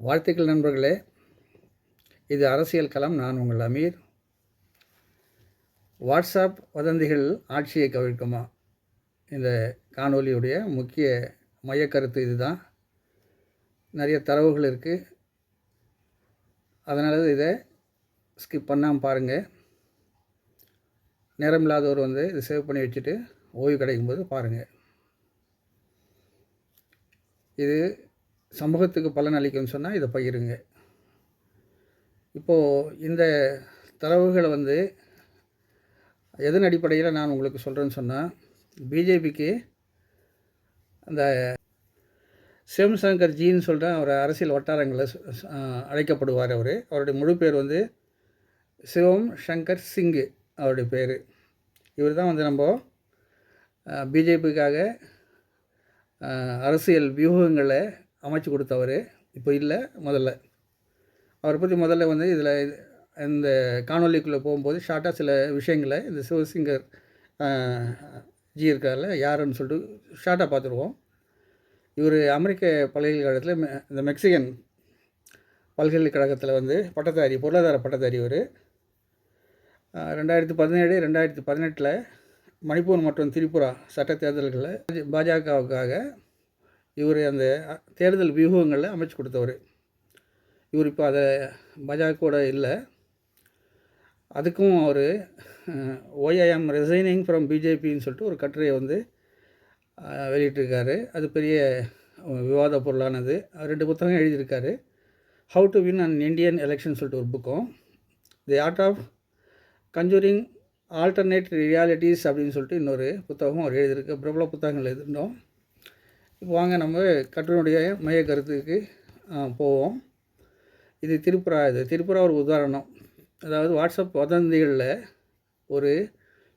வாழ்த்துக்கள் நண்பர்களே. இது அரசியல் களம். நான் உங்கள் அமீர். வாட்ஸ்அப் வதந்திகள் ஆட்சியை கவிழ்க்குமா? இந்த காணொலியுடைய முக்கிய மையக்கருத்து இதுதான். நிறைய தரவுகள் இருக்குது, அதனால இதை ஸ்கிப் பண்ணாமல் பாருங்கள். நேரம் இல்லாதவர் இதை சேவ் பண்ணி வச்சுட்டு ஓய்வு கிடைக்கும்போது பாருங்கள். இது சமூகத்துக்கு பலன் அளிக்கும்னு சொன்னால் இதை பகிருங்க. இப்போது இந்த தரவுகளை எதன் அடிப்படையில் நான் உங்களுக்கு சொல்கிறேன்னு சொன்னால், பிஜேபிக்கு அந்த சிவசங்கர் ஜின்னு சொல்கிற அவர் அரசியல் வட்டாரங்களில் அழைக்கப்படுவார். அவருடைய முழு பேர் சிவம் சங்கர் சிங்கு அவருடைய பேர். இவர் தான் நம்ம பிஜேபிக்காக அரசியல் வியூகங்களை அமைச்சு கொடுத்தவர். இப்போ இல்லை, முதல்ல அவரை பற்றி முதல்ல இதில் இந்த காணொலிக்குள்ளே போகும்போது ஷார்ட்டாக சில விஷயங்களை இந்த சிவசங்கர் ஜி இருக்கார்ல யாருன்னு சொல்லிட்டு ஷார்ட்டாக பார்த்துருவோம். இவர் அமெரிக்க பல்கலைக்கழகத்தில் இந்த மெக்சிகன் பல்கலைக்கழகத்தில் பட்டதாரி, பொருளாதார பட்டதாரி. இவர் 2017 2018 மணிப்பூர் மற்றும் திரிபுரா சட்ட தேர்தல்களில் பாஜகவுக்காக இவர் அந்த தேர்தல் வியூகங்களில் அமைச்சு கொடுத்தவர். இவர் இப்போ அதை பாஜகவோட இல்லை. அதுக்கும் அவர் ஒய் ஐ ஆம் ரிசைனிங் ஃப்ரம் பிஜேபின்னு சொல்லிட்டு ஒரு கட்டுரையை வெளியிட்டிருக்காரு. அது பெரிய விவாத பொருளானது. 2 புத்தகம் எழுதியிருக்காரு. How to win an Indian election சொல்லிட்டு ஒரு புக்கம், the art of conjuring alternate realities அப்படின்னு சொல்லிட்டு இன்னொரு புத்தகம் அவர் எழுதியிருக்கு. பிரபல புத்தகங்கள் எழுதிட்டோம். இப்போ வாங்க நம்ம கட்டுரையுடைய மைய கருத்துக்கு போவோம். இது திரிபுரா ஒரு உதாரணம். அதாவது வாட்ஸ்அப் வதந்திகளில் ஒரு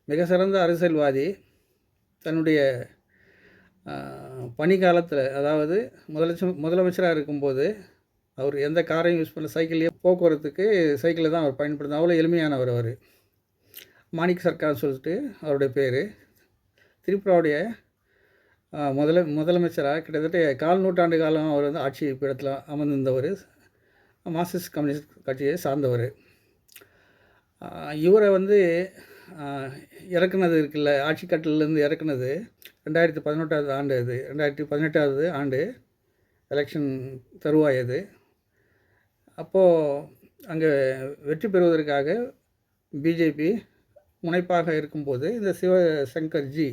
மிக சிறந்த அரசியல்வாதி தன்னுடைய பணிக்காலத்தில், அதாவது முதலமைச்சராக இருக்கும்போது அவர் எந்த காரையும் யூஸ் பண்ணல, சைக்கிள்லேயே போக்குவரத்துக்கு சைக்கிளில் தான் அவர் பயன்படுத்த. அவ்வளோ எளிமையானவர். அவர் மாணிக் சர்க்கார் சொல்லிட்டு அவருடைய பேர். திரிபுராவுடைய முதலமைச்சராக கிட்டத்தட்ட 4 நூற்றாண்டு காலம் அவர் ஆட்சி பீடத்தில் அமர்ந்திருந்தவர். மார்க்சிஸ்ட் கம்யூனிஸ்ட் கட்சியை சார்ந்தவர். இவரை இறக்குனது இருக்குல்ல, ஆட்சி கட்டிலேருந்து இறக்குனது 2018 ஆண்டு. அது 2018 ஆண்டு எலெக்ஷன் தருவாய் அது. அப்போது அங்கே வெற்றி பெறுவதற்காக பிஜேபி முனைப்பாக இருக்கும்போது இந்த சிவசங்கர் ஜி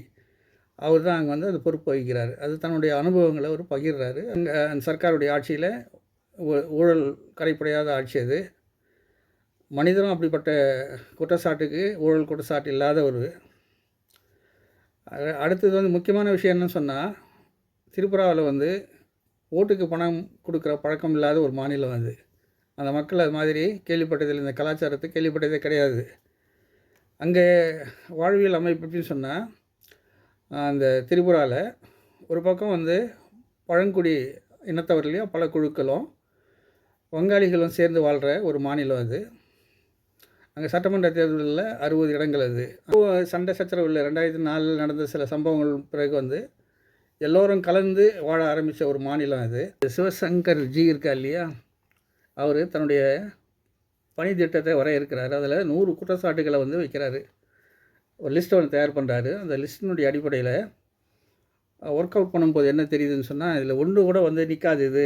அவர் தான் அங்கே அது பொறுப்பு வகிக்கிறார். அது தன்னுடைய அனுபவங்களை அவர் பகிர்றாரு. அங்கே அந்த சர்க்காருடைய ஆட்சியில் ஊழல் கரைப்படையாத ஆட்சி அது. மனிதனும் அப்படிப்பட்ட குற்றச்சாட்டுக்கு ஊழல் குற்றச்சாட்டு இல்லாத ஒரு. அடுத்தது முக்கியமான விஷயம் என்னன்னு சொன்னால், திரிபுராவில் ஓட்டுக்கு பணம் கொடுக்குற பழக்கம் இல்லாத ஒரு மாநிலம் அது. அந்த மக்கள் அது மாதிரி கேள்விப்பட்டதில், இந்த கலாச்சாரத்தை கேள்விப்பட்டதே கிடையாது. அங்கே வாழ்வியல் அமைப்பு எப்படின்னு சொன்னால், அந்த திரிபுராவில் ஒரு பக்கம் பழங்குடி இனத்தவர்களையும் பல குழுக்களும் வங்காளிகளும் சேர்ந்து வாழ்கிற ஒரு மாநிலம் அது. அங்கே சட்டமன்ற தேர்தலில் 60 இடங்கள். அது சண்டை சச்சரவில் 2004 நடந்த சில சம்பவங்கள் பிறகு எல்லோரும் கலந்து வாழ ஆரம்பித்த ஒரு மாநிலம் அது. சிவசங்கர் ஜி இருக்கா இல்லையா, அவர் தன்னுடைய பணி திட்டத்தை வரையறுக்கிறார். அதில் 100 குற்றச்சாட்டுகளை வைக்கிறாரு. ஒரு லிஸ்ட்டை தயார் பண்ணுறாரு. அந்த லிஸ்ட்டினுடைய அடிப்படையில் ஒர்க் அவுட் பண்ணும்போது என்ன தெரியுதுன்னு சொன்னால், இதில் ஒன்று கூட நிற்காது. இது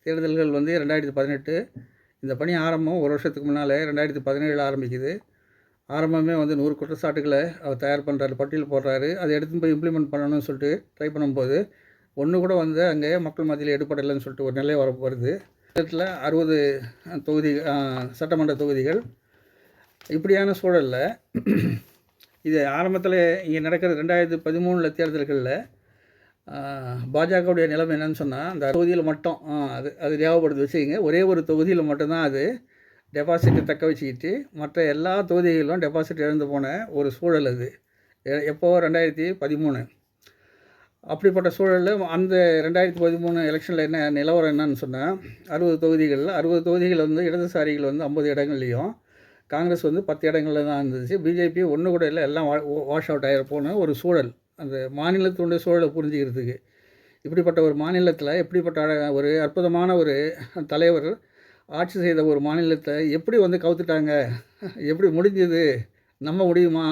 தேர்தல்கள் 2018 இந்த பணி ஆரம்பம் ஒரு வருஷத்துக்கு முன்னால் 2017 ஆரம்பிக்குது. ஆரம்பமே 100 குற்றச்சாட்டுகளை அவர் தயார் பண்ணுறாரு, பட்டியல் போடுறாரு. அதை எடுத்து போய் இம்ப்ளிமெண்ட் பண்ணணும்னு சொல்லிட்டு ட்ரை பண்ணும்போது ஒன்று கூட அங்கே மக்கள் மத்தியில் எடுப்படலைன்னு சொல்லிட்டு ஒரு நிலை வருது. இடத்துல 60 தொகுதி சட்டமன்ற தொகுதிகள். இப்படியான சூழலில் இது ஆரம்பத்தில் இங்கே நடக்கிற 2013 தேர்தல்களில் பாஜகவுடைய நிலைமை என்னன்னு சொன்னால், அந்த தொகுதியில் மட்டும் அது ஞாபகப்படுத்தி வச்சுக்கிங்க, ஒரே ஒரு தொகுதியில் மட்டும்தான் அது டெபாசிட்டை தக்க வச்சுக்கிட்டு மற்ற எல்லா தொகுதிகளிலும் டெபாசிட் இழந்து போன ஒரு சூழல் அது. எப்போது 2013. அப்படிப்பட்ட சூழலில் அந்த 2013 எலெக்ஷனில் என்ன நிலவரம் என்னன்னு சொன்னால், 60 தொகுதிகள் இடதுசாரிகள் 50 இடங்கள்லையும், காங்கிரஸ் 10 இடங்களில் தான் இருந்துச்சு. பிஜேபி ஒன்று கூட இல்லை, எல்லாம் வாஷ் அவுட் ஆகிற போன ஒரு சூழல். அந்த மாநிலத்தினுடைய சூழலை புரிஞ்சுக்கிறதுக்கு இப்படிப்பட்ட ஒரு மாநிலத்தில் எப்படிப்பட்ட ஒரு அற்புதமான ஒரு தலைவர் ஆட்சி செய்த ஒரு மாநிலத்தை எப்படி வந்து கவுத்துட்டாங்க, எப்படி முடிஞ்சது, நம்ம முடியுமா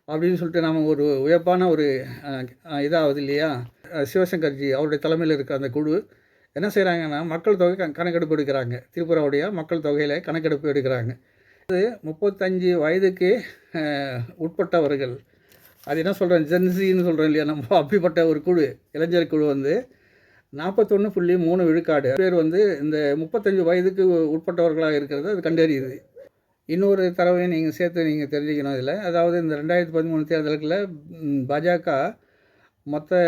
அப்படின்னு சொல்லிட்டு நம்ம ஒரு வியப்பான ஒரு இதாகுது இல்லையா. சிவசங்கர்ஜி அவருடைய தலைமையில் இருக்கிற அந்த குழு என்ன செய்கிறாங்கன்னா, மக்கள் தொகை கணக்கெடுப்பு எடுக்கிறாங்க. திரிபுராவுடைய மக்கள் தொகையில் கணக்கெடுப்பு எடுக்கிறாங்க. 35 வயதுக்கு உட்பட்டவர்கள், அது என்ன சொல்கிறேன், ஜென்சின்னு சொல்கிறோம் இல்லையா நம்ம, அப்படிப்பட்ட ஒரு குழு, இளைஞர் குழு வந்து 41.3 விழுக்காடு பேர் வந்து இந்த 35 வயதுக்கு உட்பட்டவர்களாக இருக்கிறது அது கண்டறியுது. இன்னொரு தரவையும் நீங்கள் சேர்த்து நீங்கள் தெரிஞ்சுக்கணும் இதில். அதாவது இந்த 2013 தேர்தலுக்குள்ள பாஜக மொத்த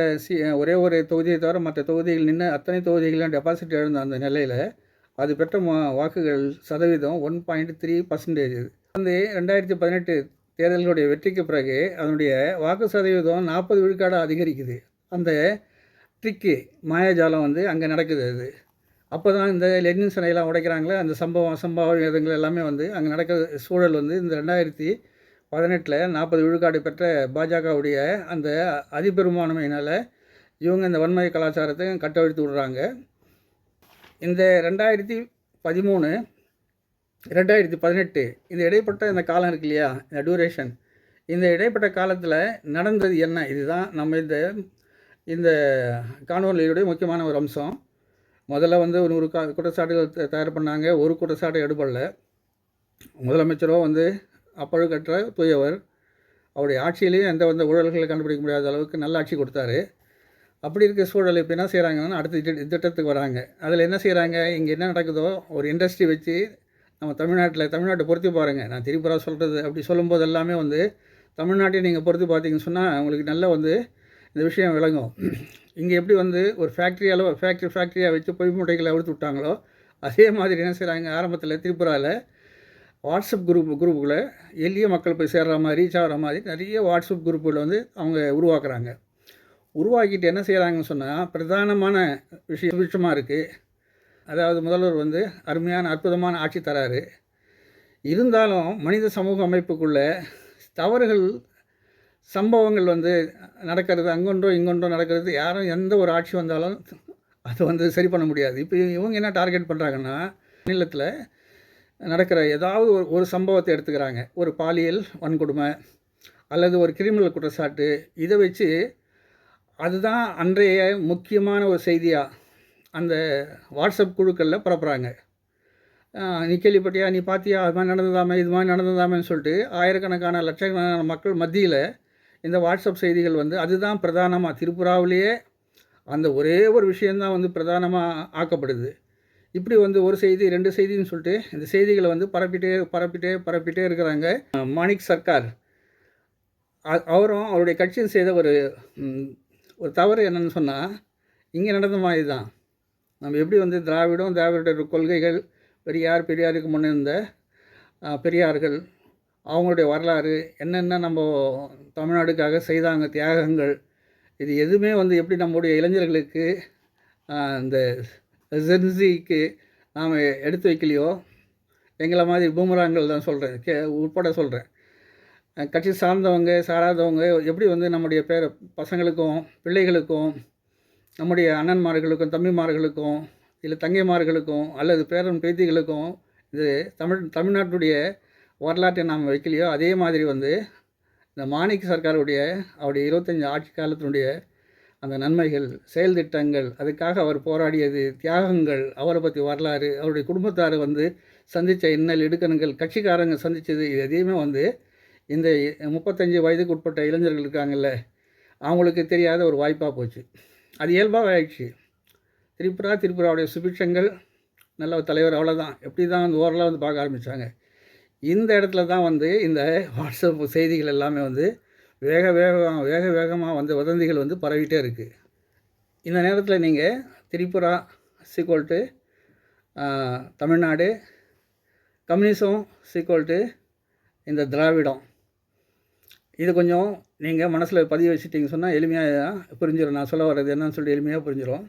ஒரே ஒரு தொகுதியை தவிர மற்ற தொகுதிகள் நின்று அத்தனை தொகுதிகளும் டெபாசிட் எழுந்த அந்த நிலையில் அது பெற்ற வாக்குகள் சதவீதம் 1.3%. வந்து 2018 தேர்தல்களுடைய வெற்றிக்கு பிறகு அதனுடைய வாக்கு சதவீதம் 40 விழுக்காடு அதிகரிக்குது. அந்த ட்ரிக்கு மாயாஜாலம் வந்து அங்கே நடக்குது. அது அப்போ தான் இந்த லெனின் சிலையெல்லாம் உடைக்கிறாங்களே அந்த சம்பவங்கள் எல்லாமே வந்து அங்கே நடக்கிற சூழல் வந்து இந்த 2018 40 விழுக்காடு பெற்ற பாஜகவுடைய அந்த அதிபெரும்பான்மையினால் இவங்க இந்த வன்முறை கலாச்சாரத்தை கட்டவிழ்த்து விடுறாங்க. இந்த 2013 2018 இந்த இடைப்பட்ட இந்த காலம் இருக்கு இல்லையா, இந்த டியூரேஷன், இந்த இடைப்பட்ட காலத்தில் நடந்தது என்ன, இதுதான் நம்ம இந்த காணொலியுடைய முக்கியமான ஒரு அம்சம். முதல்ல வந்து 100 குற்றச்சாட்டுகள் தயார் பண்ணாங்க. ஒரு குற்றச்சாட்டு எடுபடல. முதலமைச்சரோ வந்து அப்பழுக்கற்ற தூயவர், அவருடைய ஆட்சியிலையும் எந்த ஊழல்களை கண்டுபிடிக்க முடியாத அளவுக்கு நல்ல ஆட்சி கொடுத்தாரு. அப்படி இருக்க சூழல் இப்போ என்ன செய்கிறாங்கன்னா, அடுத்த திட்டத்துக்கு வராங்க. அதில் என்ன செய்கிறாங்க, இங்கே என்ன நடக்குதோ ஒரு இண்டஸ்ட்ரி வச்சு நம்ம தமிழ்நாட்டை பொறுத்து பாருங்கள். நான் திரிபுரா சொல்கிறது அப்படி சொல்லும்போது எல்லாமே வந்து தமிழ்நாட்டையும் நீங்கள் பொறுத்து பார்த்தீங்கன்னு சொன்னால் உங்களுக்கு நல்லா வந்து இந்த விஷயம் விளங்கும். இங்கே எப்படி வந்து ஒரு ஃபேக்ட்ரியாக வச்சு பொய் மூட்டைகளை அவிழ்த்து விட்டாங்களோ அதே மாதிரி என்ன செய்கிறாங்க, ஆரம்பத்தில் திரிபுராவில் வாட்ஸ்அப் குரூப்புகளை எளிய மக்கள் போய் சேர்கிற மாதிரி, ரீச் ஆகிற மாதிரி நிறைய வாட்ஸ்அப் குரூப்புகளை வந்து அவங்க உருவாக்குறாங்க. உருவாக்கிட்டு என்ன செய்கிறாங்கன்னு சொன்னால், பிரதானமான விஷயமாக இருக்குது. அதாவது முதல்வர் வந்து அருமையான அற்புதமான ஆட்சி தராரு. இருந்தாலும் மனித சமூக அமைப்புக்குள்ளே தவறுகள் சம்பவங்கள் வந்து நடக்கிறது, அங்கொன்றோ இங்கொன்றோ நடக்கிறது. யாரும் எந்த ஒரு ஆட்சி வந்தாலும் அதை வந்து சரி பண்ண முடியாது. இப்போ இவங்க என்ன டார்கெட் பண்ணுறாங்கன்னா, மாநிலத்தில் நடக்கிற ஏதாவது ஒரு சம்பவத்தை எடுத்துக்கிறாங்க. ஒரு பாலியல் வன்கொடுமை அல்லது ஒரு கிரிமினல் குற்றச்சாட்டு, இதை வச்சு அதுதான் அன்றைய முக்கியமான ஒரு செய்தியாக அந்த வாட்ஸ்அப் குழுக்களில் பரப்புகிறாங்க. நீ கேள்விப்பட்டியா, நீ பார்த்தியா, அது மாதிரி நடந்ததாமே, இது மாதிரி நடந்ததாமேன்னு சொல்லிட்டு ஆயிரக்கணக்கான லட்சக்கணக்கான மக்கள் மத்தியில் இந்த வாட்ஸ்அப் செய்திகள் வந்து அதுதான் பிரதானமாக திரிபுராவிலேயே அந்த ஒரே ஒரு விஷயந்தான் வந்து பிரதானமாக ஆக்கப்படுது. இப்படி வந்து ஒரு செய்தி 2 செய்தின்னு சொல்லிட்டு இந்த செய்திகளை வந்து பரப்பிட்டே இருக்கிறாங்க. மாணிக் சர்க்கார் அவரும் அவருடைய கட்சியில் செய்த ஒரு தவறு என்னன்னு சொன்னால், இங்கே நடந்த மாதிரி தான். நம்ம எப்படி வந்து திராவிடர் கொள்கைகள், பெரியாருக்கு முன்னே இருந்த பெரியார்கள், அவங்களுடைய வரலாறு என்னென்ன நம்ம தமிழ்நாடுக்காக செய்தாங்க தியாகங்கள், இது எதுவுமே வந்து எப்படி நம்முடைய இளைஞர்களுக்கு இந்த ஜென்சிக்கு நாம் எடுத்து வைக்கலையோ, எங்களை மாதிரி பூமராங்கள் தான் சொல்கிறேன், உட்பட சொல்கிறேன். கட்சி சார்ந்தவங்க சாராதவங்க எப்படி வந்து நம்முடைய பசங்களுக்கும் பிள்ளைகளுக்கும் நம்முடைய அண்ணன்மார்களுக்கும் தம்பிமார்களுக்கும் இல்லை தங்கைமார்களுக்கும் அல்லது பேரன் பேத்திகளுக்கும் இது தமிழ்நாட்டுடைய வரலாற்றை நாம் வைக்கலையோ, அதே மாதிரி வந்து இந்த மாணிக் சர்க்காருடைய அவருடைய 25 ஆட்சி காலத்தினுடைய அந்த நன்மைகள், செயல் திட்டங்கள், அதுக்காக அவர் போராடியது, தியாகங்கள், அவரை பற்றி வரலாறு, அவருடைய குடும்பத்தார் வந்து சந்தித்த இன்னல் இடுக்கணுங்கள், கட்சிக்காரங்க சந்தித்தது, இது எதையுமே வந்து இந்த 35 வயதுக்கு உட்பட்ட இளைஞர்கள் இருக்காங்கல்ல, அவங்களுக்கு தெரியாத ஒரு வாய்ப்பாக போச்சு. அது இயல்பாக ஆயிடுச்சு. திரிபுராவுடைய சுபிட்சங்கள் நல்ல தலைவர், அவ்வளோதான். எப்படி தான் வந்து ஓரளவு வந்து பார்க்க ஆரம்பித்தாங்க. இந்த இடத்துல தான் வந்து இந்த வாட்ஸ்அப் செய்திகள் எல்லாமே வந்து வேகமாக வந்து வதந்திகள் வந்து பரவிட்டே இருக்குது. இந்த நேரத்தில் நீங்கள் திரிபுரா = தமிழ்நாடு, கம்யூனிசம் = இந்த திராவிடம், இது கொஞ்சம் நீங்கள் மனசில் பதிவு வச்சுட்டிங்க சொன்னால் எளிமையாக புரிஞ்சிடும். நான் சொல்ல வர்றது என்னன்னு சொல்லிட்டு எளிமையாக புரிஞ்சிடும்.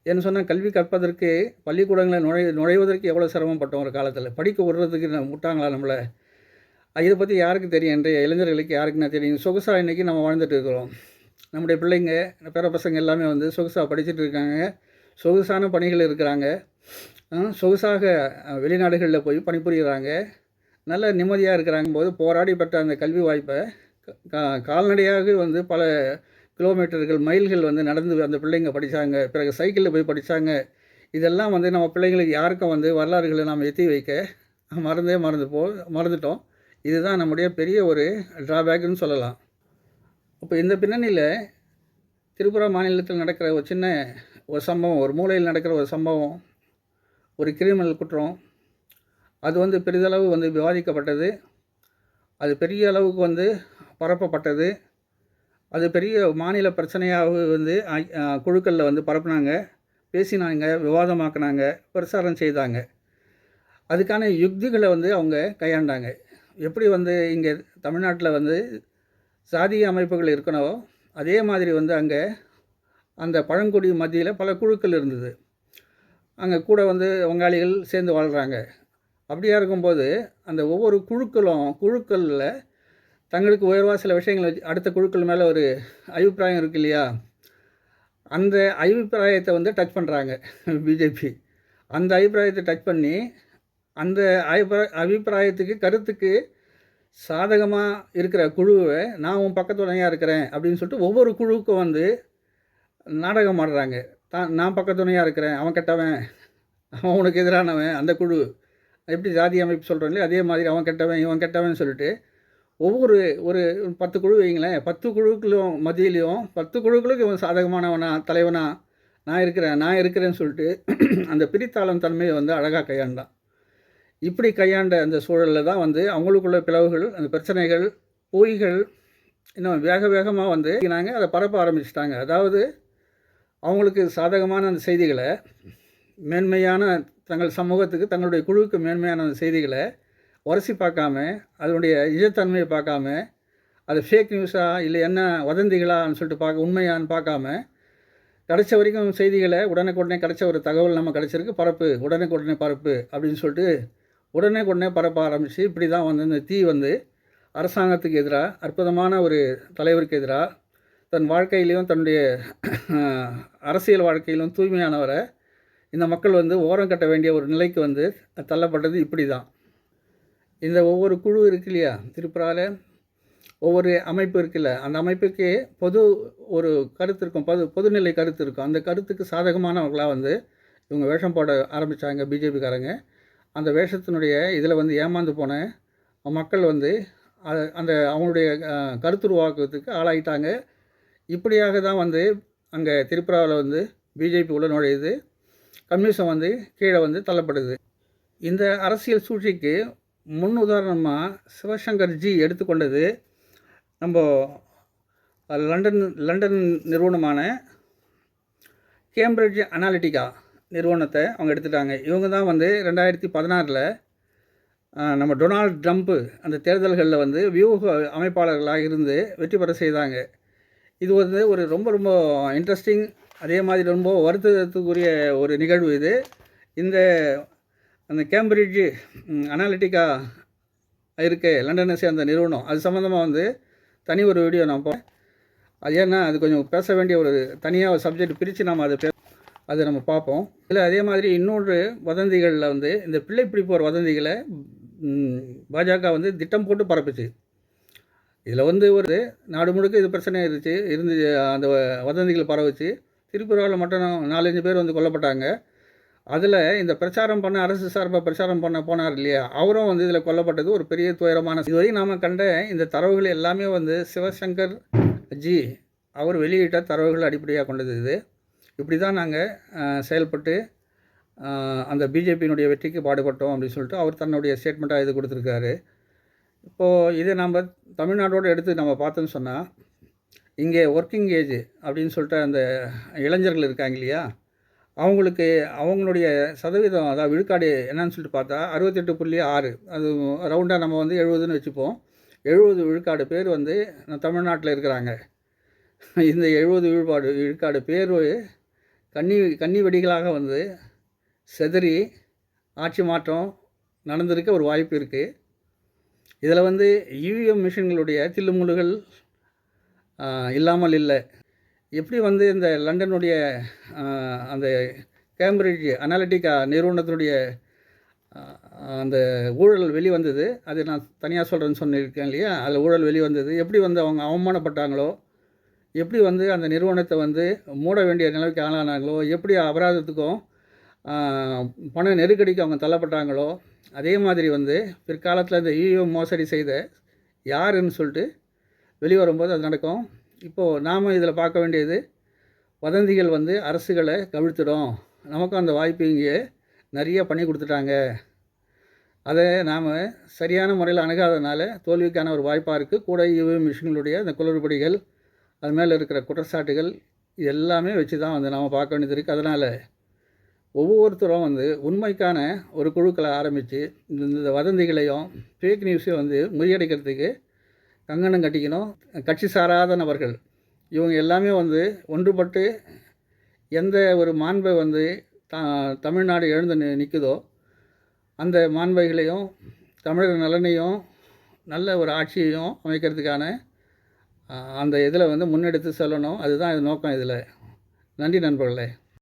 என்ன சொன்னால், கல்வி கற்பதற்கு பள்ளிக்கூடங்களில் நுழைவதற்கு எவ்வளோ சிரமப்பட்டோம் ஒரு காலத்தில். படிக்க விடுறதுக்கு விட்டாங்களா நம்மளை? இதை பற்றி யாருக்கு தெரியும்? இன்றைய இளைஞர்களுக்கு யாருக்குன்னா தெரியும்? சொகுசாக இன்றைக்கி நம்ம வாழ்ந்துட்டு இருக்கிறோம். நம்முடைய பிள்ளைங்க பேர பசங்க எல்லாமே வந்து சொகுசாக படிச்சுட்டு இருக்காங்க. சொகுசான பணிகள் இருக்கிறாங்க. சொகுசாக வெளிநாடுகளில் போய் பணிபுரிகிறாங்க. நல்ல நிம்மதியாக இருக்கிறாங்கும்போது போராடி பெற்ற அந்த கல்வி வாய்ப்பை கால்நடையாக வந்து பல கிலோமீட்டர்கள் மைல்கள் வந்து நடந்து அந்த பிள்ளைங்க படித்தாங்க. பிறகு சைக்கிளில் போய் படித்தாங்க. இதெல்லாம் வந்து நம்ம பிள்ளைங்களுக்கு யாருக்கும் வந்து வரலாறுகளை நாம் எத்தி வைக்க மறந்துட்டோம். இதுதான் நம்முடைய பெரிய ஒரு ட்ராபேக்குன்னு சொல்லலாம். இப்போ இந்த பின்னணியில் திரிபுரா மாநிலத்தில் நடக்கிற ஒரு சம்பவம், ஒரு மூலையில் நடக்கிற ஒரு சம்பவம், ஒரு கிரிமினல் குற்றம், அது வந்து பெரிதளவு வந்து விவாதிக்கப்பட்டது. அது பெரிய அளவுக்கு வந்து பரப்பப்பட்டது. அது பெரிய மாநில பிரச்சனையாக வந்து குழுக்களில் வந்து பரப்புனாங்க, பேசினாங்க, விவாதமாக்குனாங்க, பிரச்சாரம் செய்தாங்க. அதுக்கான யுக்திகளை வந்து அவங்க கையாண்டாங்க. எப்படி வந்து இங்கே தமிழ்நாட்டில் வந்து சாதிய அமைப்புகள் இருக்கனவோ அதே மாதிரி வந்து அங்கே அந்த பழங்குடி மத்தியில் பல குழுக்கள் இருந்தது. அங்கே கூட வந்து வங்காளிகள் சேர்ந்து வாழ்கிறாங்க. அப்படியா இருக்கும்போது அந்த ஒவ்வொரு குழுக்களில் தங்களுக்கு உயர்வாக சில விஷயங்கள் வச்சு அடுத்த குழுக்கள் மேலே ஒரு அபிப்பிராயம் இருக்குது இல்லையா, அந்த அபிப்பிராயத்தை வந்து டச் பண்ணுறாங்க பிஜேபி. அந்த அபிப்பிராயத்தை டச் பண்ணி அந்த அபிப்பிராயத்துக்கு கருத்துக்கு சாதகமாக இருக்கிற குழுவை நான் உன் பக்கத்துணையாக இருக்கிறேன் அப்படின்னு சொல்லிட்டு ஒவ்வொரு குழுவுக்கும் வந்து நாடகம் ஆடுறாங்க. நான் பக்கத்துணையாக இருக்கிறேன், அவன் கெட்டவன், அவன் உனக்கு எதிரானவன். அந்த குழு எப்படி ஜாதி அமைப்பு சொல்கிறாங்களே அதே மாதிரி அவன் கெட்டவன் இவன் கெட்டவன் சொல்லிட்டு ஒவ்வொரு ஒரு 10 குழு வைங்களேன், 10 குழுக்களும் மத்தியிலையும் 10 குழுக்களுக்கு இவன் சாதகமானவனா தலைவனா நான் இருக்கிறேன்னு சொல்லிட்டு அந்த பிரித்தாளும் தன்மையை வந்து அழகாக கையாண்டான். இப்படி கையாண்ட அந்த சூழலில் தான் வந்து அவங்களுக்குள்ள பிளவுகள், அந்த பிரச்சனைகள், பொய்கள் இன்னும் வேகமாக வந்து நாங்கள் அதை பரப்ப ஆரம்பிச்சிட்டாங்க. அதாவது அவங்களுக்கு சாதகமான அந்த செய்திகளை, மேன்மையான தங்கள் சமூகத்துக்கு தங்களுடைய குழுவுக்கு மேன்மையான அந்த செய்திகளை உரசி பார்க்காம, அதனுடைய நிஜத்தன்மையை பார்க்காம, அது ஃபேக் நியூஸாக இல்லை என்ன வதந்திகளான்னு சொல்லிட்டு உண்மையான்னு பார்க்காம கிடைச்ச வரைக்கும் செய்திகளை உடனுக்குடனே கிடைச்ச ஒரு தகவல் நம்ம கிடச்சிருக்கு, உடனுக்குடனே பரப்பு அப்படின்னு சொல்லிட்டு உடனே பரப்ப ஆரம்பித்து இப்படி தான் வந்து இந்த தீ வந்து அரசாங்கத்துக்கு எதிராக, அற்புதமான ஒரு தலைவருக்கு எதிராக, தன் வாழ்க்கையிலையும் தன்னுடைய அரசியல் வாழ்க்கையிலும் தூய்மையானவரை இந்த மக்கள் வந்து ஓரம் கட்ட வேண்டிய ஒரு நிலைக்கு வந்து தள்ளப்பட்டது இப்படி தான். இந்த ஒவ்வொரு குழு இருக்கு இல்லையா, திரிபுராவில் ஒவ்வொரு அமைப்பு இருக்குல்ல, அந்த அமைப்புக்கு ஒரு கருத்து இருக்கும், பொதுநிலை கருத்து இருக்கும். அந்த கருத்துக்கு சாதகமானவர்களாக வந்து இவங்க வேஷம் போட ஆரம்பித்தாங்க பிஜேபிக்காரங்க. அந்த வேஷத்தினுடைய இதில் வந்து ஏமாந்து போன மக்கள் வந்து அந்த அவங்களுடைய கருத்துருவாக்கத்துக்கு ஆளாயிட்டாங்க. இப்படியாக தான் வந்து அங்கே திரிபுராவில் வந்து பிஜேபி உள்ள நுழையுது, கம்யூனிசம் வந்து கீழே வந்து தள்ளப்படுது. இந்த அரசியல் சூழ்ச்சிக்கு முன் உதாரணமாக சிவசங்கர்ஜி எடுத்துக்கொண்டது நம்ம லண்டன் நிறுவனமான கேம்பிரிட்ஜ் அனாலிட்டிகா நிறுவனத்தை அவங்க எடுத்துட்டாங்க. இவங்க தான் வந்து 2016 நம்ம டொனால்ட் ட்ரம்ப்பு அந்த தேர்தல்களில் வந்து வியூக அமைப்பாளர்களாக இருந்து வெற்றி பெற செய்தாங்க. இது வந்து ஒரு ரொம்ப இன்ட்ரெஸ்டிங், அதே மாதிரி ரொம்ப வருத்தத்துக்குரிய ஒரு நிகழ்வு இது. அந்த கேம்பிரிட்ஜ் அனாலிட்டிகா லண்டனை சேர்ந்த நிறுவனம், அது சம்மந்தமாக வந்து தனி ஒரு வீடியோ நான் அது ஏன்னா அது கொஞ்சம் பேச வேண்டிய ஒரு தனியாக ஒரு சப்ஜெக்ட் பிரித்து நாம் அதை நம்ம பார்ப்போம். இல்லை அதே மாதிரி இன்னொன்று வதந்திகளில் வந்து இந்த பிள்ளை பிடிப்போர் வதந்திகளை பாஜக வந்து திட்டம் போட்டு பரப்புச்சு. இதில் வந்து ஒரு நாடு முழுக்க இது பிரச்சனை இருந்து அந்த வதந்திகள் பரவுச்சு. திரிபுராவில் மட்டும் 4-5 பேர் வந்து கொல்லப்பட்டாங்க. அதில் இந்த பிரச்சாரம் பண்ண அரசு சார்பாக பிரச்சாரம் பண்ண போனார் இல்லையா, அவரும் வந்து இதில் கொல்லப்பட்டது ஒரு பெரிய துயரமான. இதுவரை நாம் கண்ட இந்த தரவுகள் எல்லாமே வந்து சிவசங்கர் ஜி அவர் வெளியிட்ட தரவுகள் அடிப்படையாக கொண்டது. இப்படி தான் நாங்கள் செயல்பட்டு அந்த பிஜேபியினுடைய வெற்றிக்கு பாடுபட்டோம் அப்படின்னு சொல்லிட்டு அவர் தன்னுடைய ஸ்டேட்மெண்ட்டாக இது கொடுத்துருக்காரு. இப்போது இதை நம்ம தமிழ்நாட்டோடு எடுத்து நம்ம பார்த்தோன்னு சொன்னால், இங்கே ஒர்க்கிங் ஏஜ் அப்படின்னு சொல்லிட்டு அந்த இளைஞர்கள் இருக்காங்க இல்லையா, அவங்களுடைய சதவீதம், அதாவது விழுக்காடு என்னன்னு சொல்லிட்டு பார்த்தா 68.6, அது ரவுண்டாக நம்ம வந்து 70ன்னு வச்சுப்போம். 70 விழுக்காடு பேர் வந்து தமிழ்நாட்டில் இருக்கிறாங்க. இந்த 70 விழுக்காடு பேர் கன்னி வெடிகளாக வந்து செதறி ஆட்சி மாற்றம் நடந்திருக்க ஒரு வாய்ப்பு இருக்குது. இதில் வந்து இவிஎம் மிஷின்களுடைய தில்லுமுல்லுகள், இல்லாமல் இல்லை. எப்படி வந்து இந்த லண்டனுடைய அந்த கேம்பிரிட்ஜ் அனாலிட்டிகா நிறுவனத்தினுடைய அந்த ஊழல் வெளிவந்தது, அது நான் தனியாக சொல்கிறேன்னு சொல்லியிருக்கேன் இல்லையா? அதில் ஊழல் வெளிவந்தது. எப்படி வந்து அவங்க அவமானப்பட்டாங்களோ, எப்படி வந்து அந்த நிறுவனத்தை வந்து மூட வேண்டிய நிலைக்கு ஆளானாங்களோ, எப்படி அபராதத்துக்கும் பண நெருக்கடிக்கு அவங்க தள்ளப்பட்டாங்களோ, அதே மாதிரி வந்து பிற்காலத்தில் இந்த ஈவிஎம் மோசடி செய்த யாருன்னு சொல்லிட்டு வெளிவரும்போது அது நடக்கும். இப்போது நாம் இதில் பார்க்க வேண்டியது, வதந்திகள் வந்து அரசுகளை கவிழ்த்திடும். நமக்கும் அந்த வாய்ப்பு இங்கே நிறைய பண்ணி கொடுத்துட்டாங்க. அதை நாம் சரியான முறையில் அணுகாதனால தோல்விக்கான ஒரு வாய்ப்பாக இருக்குது. கூட இவிஎம் மிஷின்களுடைய அந்த குளறுபடிகள், அது மேலே இருக்கிற குற்றச்சாட்டுகள், இது எல்லாமே வச்சு தான் வந்து நாம் பார்க்க வேண்டியது இருக்குது. அதனால் ஒவ்வொருத்தரும் வந்து உண்மைக்கான ஒரு குழுக்களை ஆரம்பித்து இந்த வதந்திகளையும் ஃபேக் நியூஸையும் வந்து முறியடிக்கிறதுக்கு கங்கணம் கட்டிக்கணும். கட்சி சாராத நபர்கள் இவங்க எல்லாமே வந்து ஒன்றுபட்டு எந்த ஒரு மாண்பை வந்து தமிழ்நாடு எழுந்து நிற்குதோ அந்த மாண்பைகளையும் தமிழர் நலனையும் நல்ல ஒரு ஆட்சியையும் அமைக்கிறதுக்கான அந்த இதில் வந்து முன்னெடுத்து செல்லணும். அதுதான் இது நோக்கம் இதில். நன்றி நண்பர்களே.